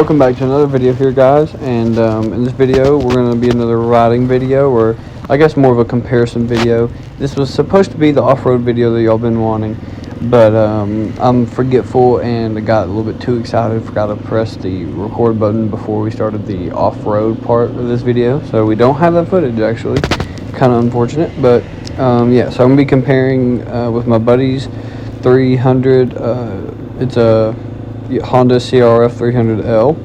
welcome back to another video here, guys. And in this video we're going to be another riding video, or I guess more of a comparison video. This was supposed to be the off-road video that y'all been wanting, but I'm forgetful and I got a little bit too excited, forgot to press the record button before we started the off-road part of this video, so we don't have that footage actually. Kind of unfortunate, but yeah, so I'm going to be comparing with my buddy's 300, it's a Honda CRF 300L,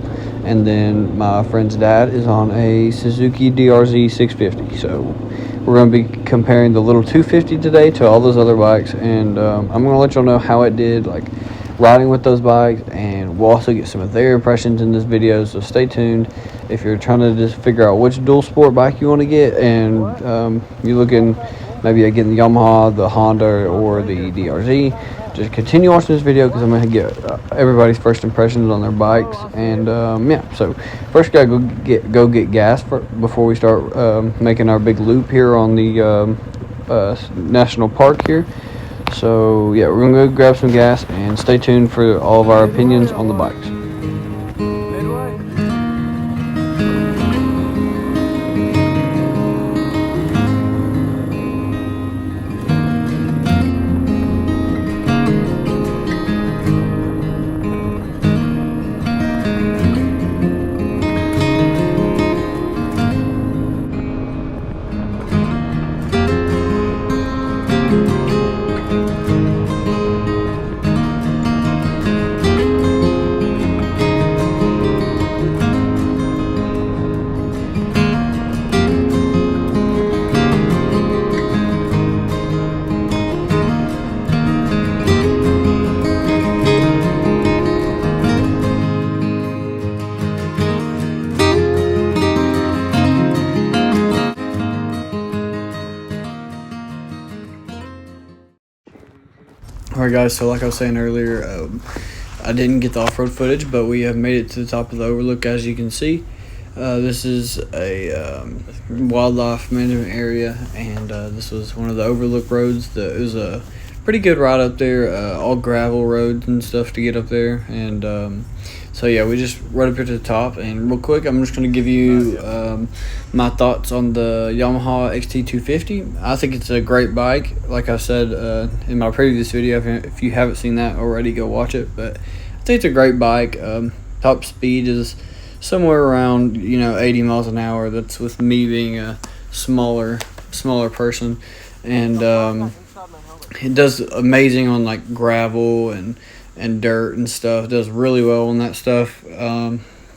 and then my friend's dad is on a Suzuki DRZ 650. So we're going to be comparing the little 250 today to all those other bikes, and I'm going to let y'all know how it did, like riding with those bikes, and we'll also get some of their impressions in this video, so stay tuned if you're trying to just figure out which dual sport bike you want to get, and you're looking maybe at getting the Yamaha, the Honda, or the DRZ. Just continue watching this video because I'm going to get everybody's first impressions on their bikes. And yeah, so first gotta go get gas before we start making our big loop here on the national park here. So yeah, we're gonna go grab some gas and stay tuned for all of our opinions on the bikes. Alright guys, so like I was saying earlier, I didn't get the off-road footage, but we have made it to the top of the overlook, as you can see. This is a wildlife management area, and this was one of the overlook roads. It was a pretty good ride up there, all gravel roads and stuff to get up there. And so yeah, we just rode up here to the top, and real quick I'm just going to give you my thoughts on the Yamaha XT250. I think it's a great bike. Like I said in my previous video, if you haven't seen that already, go watch it. But I think it's a great bike. Top speed is somewhere around 80 miles an hour. That's with me being a smaller person, and it does amazing on like gravel and dirt and stuff. It does really well on that stuff.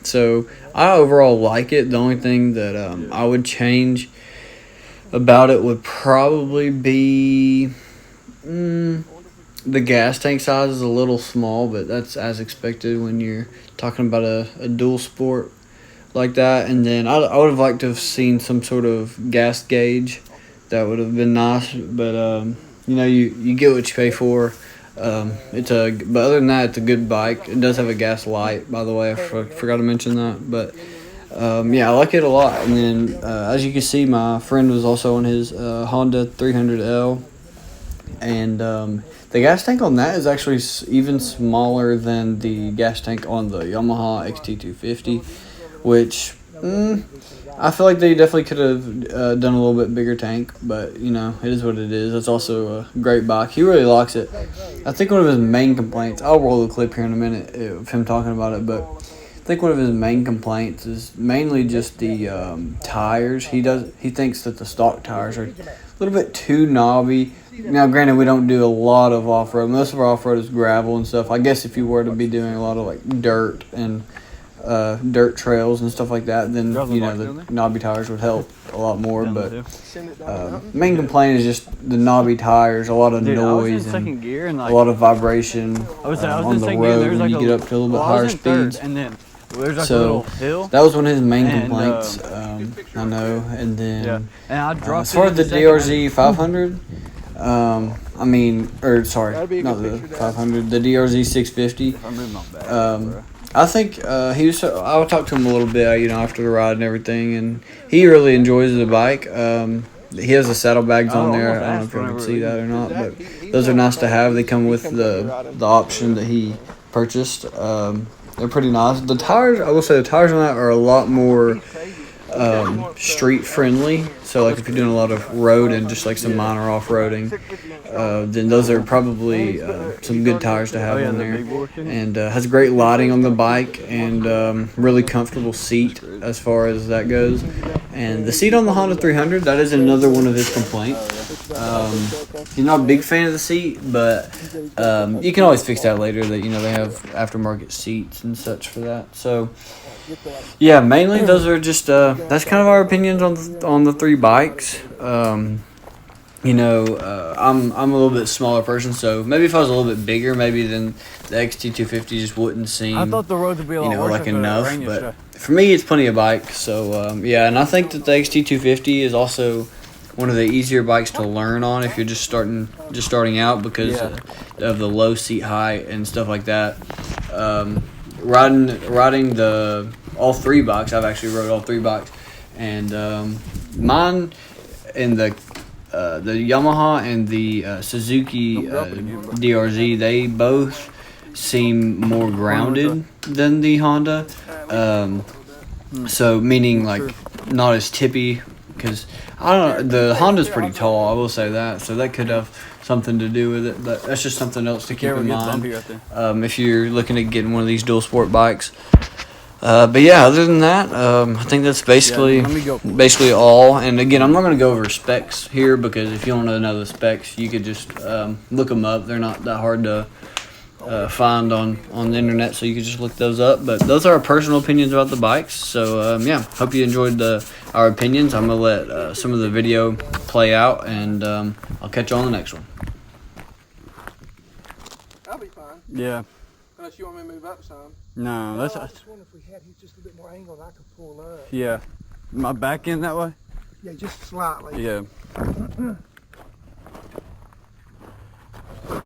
So I overall like it. The only thing that I would change about it would probably be the gas tank size is a little small, but that's as expected when you're talking about a dual sport like that. And then I would have liked to have seen some sort of gas gauge. That would have been nice, but you get what you pay for. But other than that, it's a good bike. It does have a gas light, by the way. I forgot to mention that, but yeah, I like it a lot. And then as you can see, my friend was also on his Honda 300L, and the gas tank on that is actually even smaller than the gas tank on the Yamaha XT250, which I feel like they definitely could have done a little bit bigger tank, but it is what it is. It's also a great bike. He really likes it. I think one of his main complaints, I'll roll the clip here in a minute of him talking about it, but I think one of his main complaints is mainly just the tires. He thinks that the stock tires are a little bit too knobby. Now, granted, we don't do a lot of off-road. Most of our off-road is gravel and stuff. I guess if you were to be doing a lot of like dirt and dirt trails and stuff like that, then the knobby tires would help a lot more. But main complaint is just the knobby tires, a lot of noise and a lot of vibration on the road when you get up to a little bit higher speeds. So that was one of his main complaints. I know. And then as far as the DRZ 500, not the 500, the DRZ 650. I think I would talk to him a little bit, after the ride and everything, and he really enjoys the bike. He has the saddlebags on there. I don't know if you can see that or not, but those are nice to have. They come with the option that he purchased. They're pretty nice. The tires, I will say, the tires on that are a lot more street friendly. So like if you're doing a lot of road and just like some minor off-roading, then those are probably some good tires to have on there. And has great lighting on the bike and really comfortable seat as far as that goes. And the seat on the Honda 300, that is another one of his complaints. He's not a big fan of the seat, but you can always fix that later. That they have aftermarket seats and such for that. So yeah, mainly those are just that's kind of our opinions on the three bikes. I'm a little bit smaller person, so maybe if I was a little bit bigger, maybe then the XT250 just wouldn't seem I thought the road would be a lot worse like enough. But for me, it's plenty of bike. So yeah, and I think that the XT250 is also one of the easier bikes to learn on if you're just starting out because of the low seat height and stuff like that. Riding all three bikes, I've actually rode all three bikes, and mine and the Yamaha and the Suzuki DRZ, they both seem more grounded than the Honda. So meaning like not as tippy, because I don't know, the Honda's pretty tall, I will say that, so that could have something to do with it, but that's just something else to keep in mind if you're looking at getting one of these dual sport bikes. But yeah, other than that, I think that's basically all. And again, I'm not going to go over specs here because if you don't know the specs, you could just look them up. They're not that hard to find on the internet, so you can just look those up. But those are our personal opinions about the bikes. So yeah, hope you enjoyed our opinions. I'm gonna let some of the video play out, and I'll catch you on the next one. I'll be fine. Yeah. Unless you want me to move up some. No, that's. I just wonder if we had just a bit more angle and I could pull up. Yeah. My back end that way? Yeah, just slightly. Yeah.